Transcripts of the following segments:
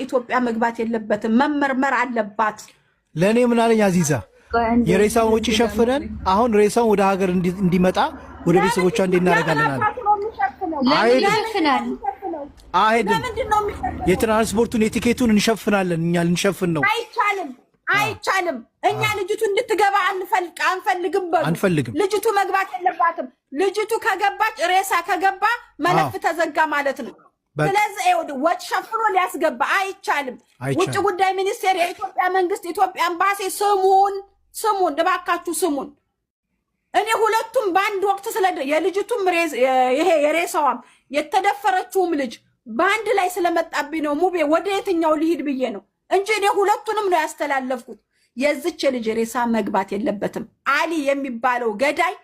ኢትዮጵያ መግባት የለበትም መመርመር አለባት። ለኔ ምን አለኝ አዚዛ የሬሳውን ወጪ ሸፍነን አሁን ሬሳውን ወደ ሀገር እንዲመጣ ወደ ቤተሰቦቿ እንድናረጋለን አለ። አይደለም የትራንስፖርቱን የቲኬቱን እንሸፍናለን እኛ ልንሸፍን ነው። አይቻልም። እኛ ልጅቱ እንድትገባ አንፈልግም። ልጅቱ መግባት የለባትም። ልጅቱ ከገባች ሬሳ ከገባ መለፍ ተዘጋ ማለት ነው። ስለዚህ ወጭ ሸፍኖ ሊያስገባ አይቻልም። ውጭ ጉዳይ ሚኒስቴር፣ የኢትዮጵያ መንግስት፣ ኢትዮጵያ ኤምባሲ ስሙን እባካችሁ ስሙን። እኔ ሁለቱም በአንድ ወቅት የልጅቱም ይሄ የሬሳዋም የተደፈረችውም ልጅ በአንድ ላይ ስለመጣብኝ ነው ሙቤ ወደ የትኛው ልሂድ ብዬ ነው እንጂ እኔ ሁለቱንም ነው ያስተላለፍኩት። የዚች ልጅ ሬሳ መግባት የለበትም። አሊ የሚባለው ገዳይ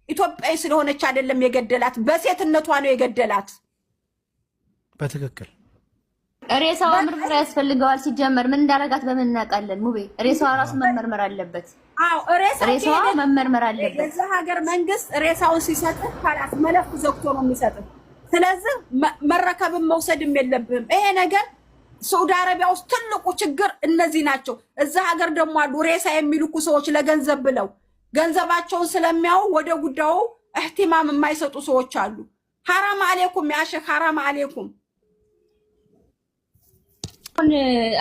ኢትዮጵያዊ ስለሆነች አይደለም የገደላት፣ በሴትነቷ ነው የገደላት። በትክክል ሬሳዋ ምርመራ ያስፈልገዋል። ሲጀመር ምን እንዳረጋት በምን እናውቃለን? ሙቤ ሬሳዋ ራሱ መመርመር አለበት። አዎ ሬሳዋ መመርመር አለበት። የዛ ሀገር መንግስት ሬሳውን ሲሰጥ ካላስ መለፍ ዘግቶ ነው የሚሰጥ። ስለዚህ መረከብም መውሰድም የለብህም። ይሄ ነገር ሳውዲ አረቢያ ውስጥ ትልቁ ችግር እነዚህ ናቸው። እዛ ሀገር ደግሞ አሉ ሬሳ የሚልኩ ሰዎች ለገንዘብ ብለው ገንዘባቸውን ስለሚያው ወደ ጉዳዩ እህቲማም የማይሰጡ ሰዎች አሉ። ሐራም አለይኩም ያ ሼክ ሐራም አለይኩም።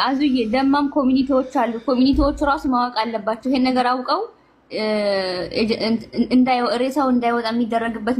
አዙዬ ደማም ኮሚኒቲዎች አሉ። ኮሚኒቲዎች ራሱ ማወቅ አለባቸው ይሄን ነገር አውቀው ሬሳው እንዳይወጣ የሚደረግበት